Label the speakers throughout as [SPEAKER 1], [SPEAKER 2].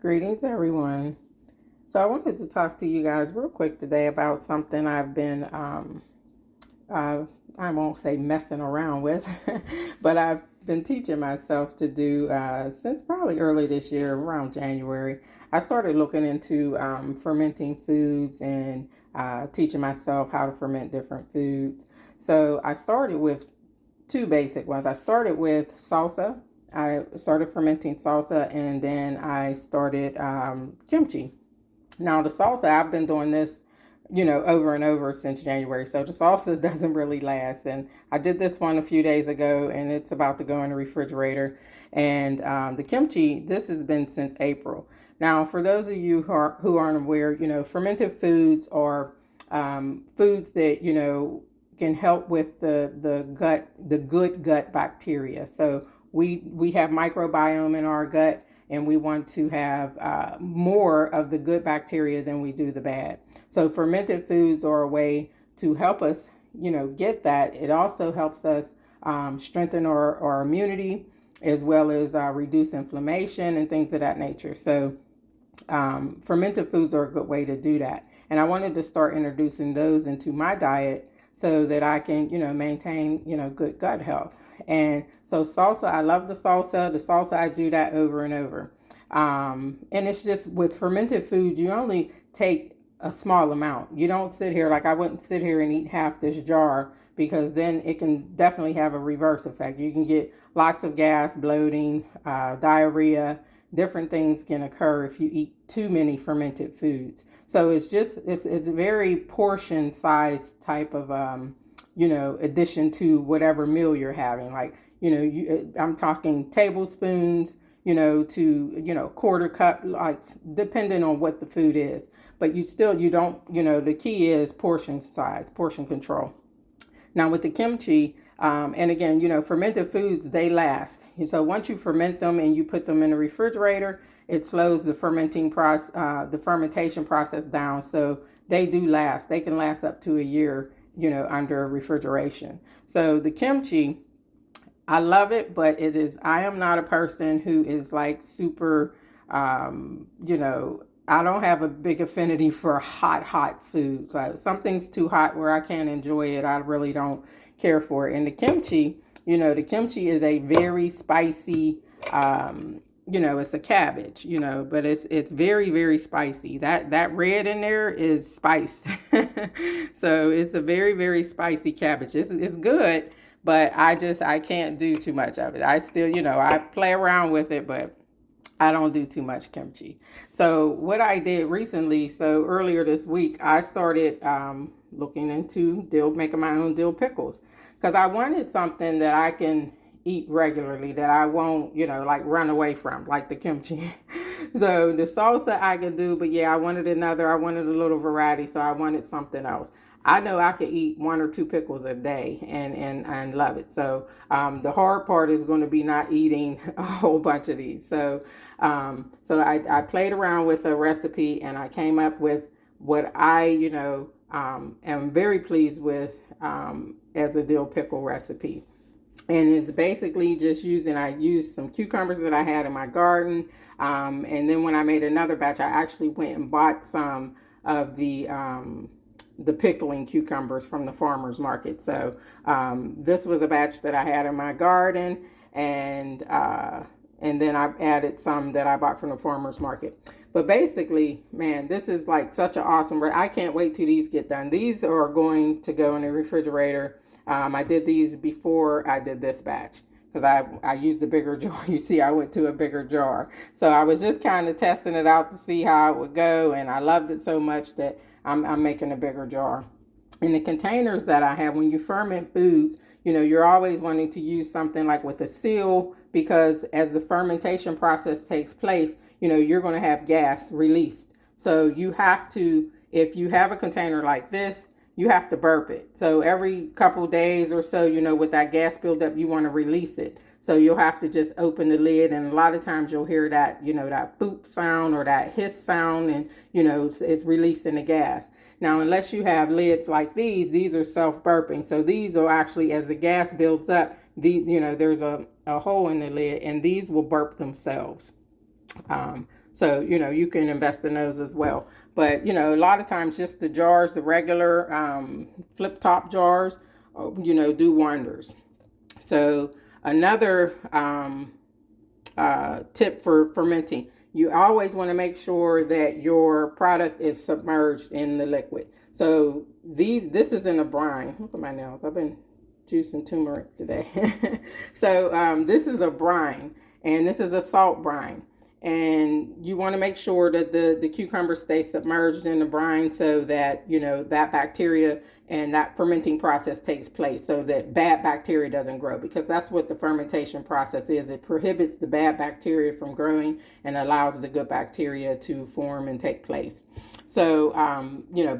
[SPEAKER 1] Greetings, everyone. So, I wanted to talk to you guys real quick today about something I've been, uh, I won't say messing around with, but I've been teaching myself to do since probably early this year, around January. I started looking into fermenting foods and teaching myself how to ferment different foods. So, I started with two basic ones. I started with salsa. I started fermenting salsa, and then I started kimchi. Now, the salsa, I've been doing this, over and over since January. So the salsa doesn't really last. And I did this one a few days ago, and it's about to go in the refrigerator. And the kimchi, this has been since April. Now, for those of you who aren't aware, fermented foods are foods that, can help with the good gut bacteria. So we have microbiome in our gut, and we want to have more of the good bacteria than we do the bad. So fermented foods are a way to help us, get that. It also helps us strengthen our immunity, as well as reduce inflammation and things of that nature. So fermented foods are a good way to do that. And I wanted to start introducing those into my diet so that I can, maintain, good gut health. And so salsa, I love the salsa. The salsa, I do that over and over. And it's just with fermented food, you only take a small amount. You don't sit here, like I wouldn't sit here and eat half this jar, because then it can definitely have a reverse effect. You can get lots of gas, bloating, diarrhea. Different things can occur if you eat too many fermented foods. So it's a very portion size type of addition to whatever meal you're having. Like, I'm talking tablespoons, to quarter cup, like depending on what the food is. But you don't, the key is portion size, portion control. Now with the kimchi, and again, fermented foods, they last. And so once you ferment them and you put them in the refrigerator, it slows the fermentation process down. So they do last. They can last up to a year, under refrigeration. So the kimchi, I love it, but I am not a person who is like super, I don't have a big affinity for hot foods. Like something's too hot where I can't enjoy it, I really don't care for it. And the kimchi is a very spicy, it's a cabbage, but it's very, very spicy. That red in there is spice. So it's a very, very spicy cabbage. It's good, but I can't do too much of it. I still, I play around with it, but I don't do too much kimchi. So what I did recently, so earlier this week, I started looking into making my own dill pickles, because I wanted something that I can eat regularly, that I won't, like run away from, like the kimchi. So the salsa I could do, but yeah, I wanted a little variety, so I wanted something else. I know I could eat one or two pickles a day and love it. So the hard part is going to be not eating a whole bunch of these. So I played around with a recipe, and I came up with what I, am very pleased with as a dill pickle recipe. And it's basically just I used some cucumbers that I had in my garden. And then when I made another batch, I actually went and bought some of the pickling cucumbers from the farmer's market. So this was a batch that I had in my garden, and then I added some that I bought from the farmer's market. But basically, man, this is like such an awesome. I can't wait till these get done. These are going to go in the refrigerator. I did these before I did this batch, because I used a bigger jar. You see, I went to a bigger jar. So I was just kind of testing it out to see how it would go, and I loved it so much that I'm making a bigger jar. In the containers that I have, when you ferment foods, you're always wanting to use something like with a seal, because as the fermentation process takes place, you're going to have gas released. So you have to, if you have a container like this, you have to burp it. So every couple days or so, with that gas buildup, you want to release it. So you'll have to just open the lid, and a lot of times you'll hear that, that foop sound or that hiss sound, and, it's releasing the gas. Now, unless you have lids like these are self-burping. So these are actually, as the gas builds up, there's a hole in the lid, and these will burp themselves. So, you can invest in those as well. But, a lot of times just the jars, the regular flip top jars, do wonders. So another tip for fermenting, you always want to make sure that your product is submerged in the liquid. So this is in a brine. Look at my nails. I've been juicing turmeric today. So this is a brine, and this is a salt brine. And you want to make sure that the cucumber stays submerged in the brine so that, that bacteria and that fermenting process takes place, so that bad bacteria doesn't grow, because that's what the fermentation process is. It prohibits the bad bacteria from growing and allows the good bacteria to form and take place. So,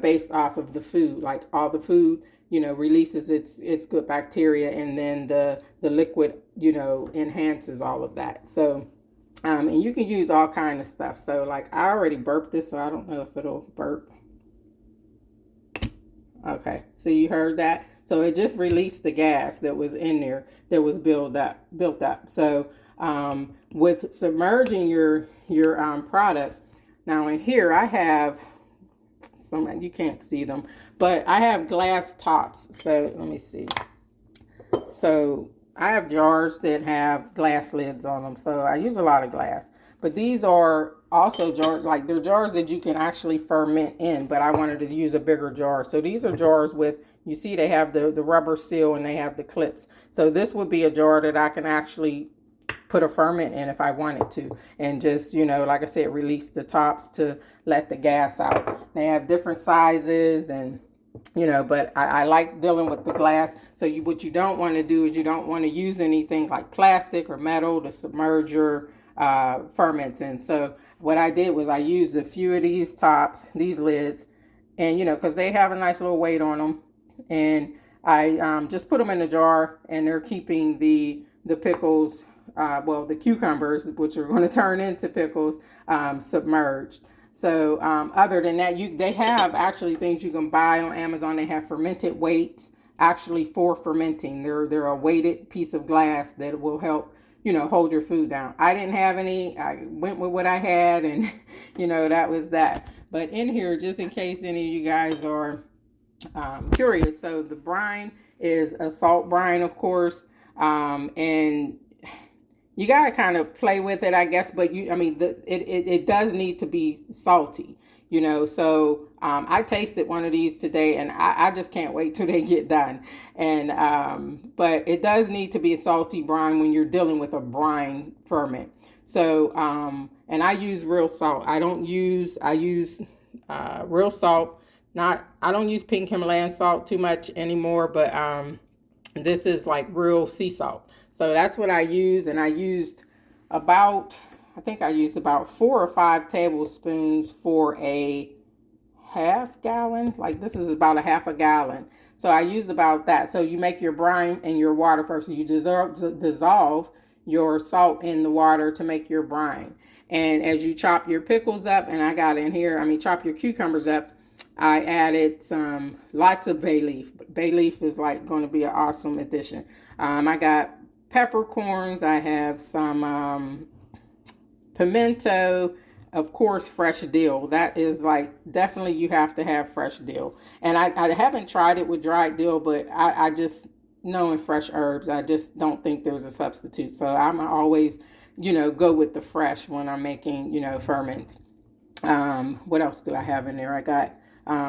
[SPEAKER 1] based off of the food, like all the food, releases its good bacteria, and then the liquid, enhances all of that. So, and you can use all kind of stuff. So like I already burped this, so I don't know if it'll burp. Okay, so you heard that. So it just released the gas that was in there that was built up. So with submerging your product, now in here I have some, you can't see them, but I have glass tops. So let me see. So I have jars that have glass lids on them, so I use a lot of glass. But these are also jars, like they're jars that you can actually ferment in, but I wanted to use a bigger jar. So these are jars with, you see they have the rubber seal and they have the clips. So this would be a jar that I can actually put a ferment in if I wanted to, and just, like I said, release the tops to let the gas out. They have different sizes, and but I like dealing with the glass. So what you don't want to do is you don't want to use anything like plastic or metal to submerge your ferments in. So what I did was I used a few of these tops, these lids, and because they have a nice little weight on them, and I just put them in a jar, and they're keeping the pickles, the cucumbers, which are going to turn into pickles, submerged. So other than that, they have actually things you can buy on Amazon. They have fermented weights actually for fermenting. They're a weighted piece of glass that will help, hold your food down. I didn't have any. I went with what I had, and that was that. But in here, just in case any of you guys are curious, so the brine is a salt brine, of course, and you gotta kind of play with it, I guess. But it does need to be salty, So I tasted one of these today, and I just can't wait till they get done. And but it does need to be a salty brine when you're dealing with a brine ferment. So and I use real salt. I use real salt. I don't use pink Himalayan salt too much anymore, but this is like real sea salt. So that's what I use, and I used about 4 or 5 tablespoons for a half gallon. Like this is about a half a gallon. So I used about that. So you make your brine in your water first. You dissolve your salt in the water to make your brine. And as you chop your pickles up, and I got in here, chop your cucumbers up, I added some lots of bay leaf. Bay leaf is like going to be an awesome addition. I got peppercorns. I have some pimento, of course, fresh dill. That is like, definitely you have to have fresh dill. And I haven't tried it with dried dill, but I just know in fresh herbs, I just don't think there's a substitute. So I'm always, go with the fresh when I'm making, ferments. What else do I have in there? I got,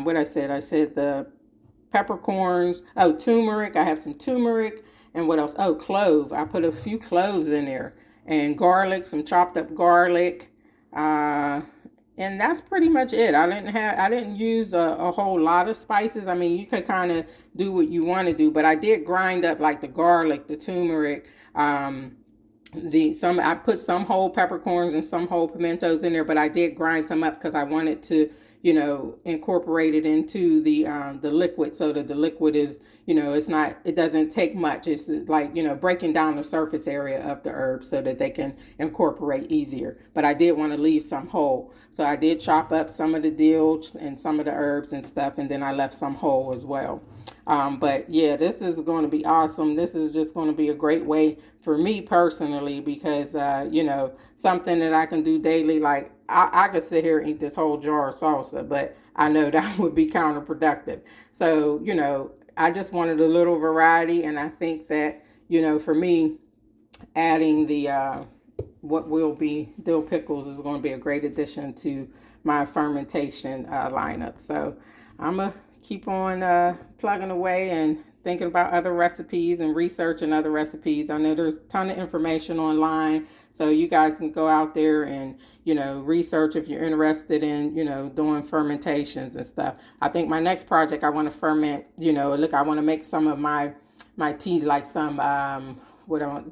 [SPEAKER 1] what I said the peppercorns. Oh, turmeric. I have some turmeric. And what else? Oh, clove. I put a few cloves in there, and garlic, some chopped up garlic. And that's pretty much it. I didn't use a whole lot of spices. You could kind of do what you want to do, but I did grind up like the garlic, the turmeric, I put some whole peppercorns and some whole pimentos in there, but I did grind some up because I wanted to, incorporate it into the liquid, so that the liquid is, it doesn't take much. It's like, breaking down the surface area of the herbs so that they can incorporate easier. But I did want to leave some whole. So I did chop up some of the dill and some of the herbs and stuff, and then I left some whole as well. But yeah, this is going to be awesome. This is just going to be a great way for me personally, because, something that I can do daily. Like I could sit here and eat this whole jar of salsa, but I know that would be counterproductive. So, I just wanted a little variety, and I think that, for me, adding the what will be dill pickles is going to be a great addition to my fermentation lineup. So I'm going to keep on plugging away and thinking about other recipes and researching other recipes. I know there's a ton of information online, so you guys can go out there and, research if you're interested in, doing fermentations and stuff. I think my next project, I want to ferment, I want to make some of my teas, like some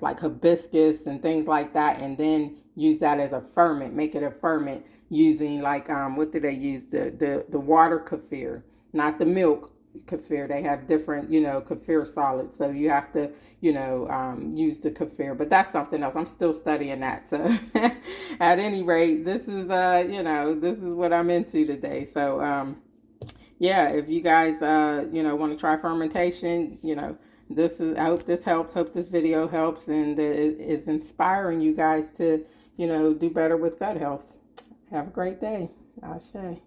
[SPEAKER 1] like hibiscus and things like that, and then use that as a ferment, make it a ferment using like what do they use, the water kefir, not the milk kefir. They have different kefir solids, so you have to use the kefir, but that's something else. I'm still studying that. So at any rate, this is this is what I'm into today. So yeah, if you guys want to try fermentation, I hope this helps. Hope this video helps and is inspiring you guys to do better with gut health. Have a great day. Ashe.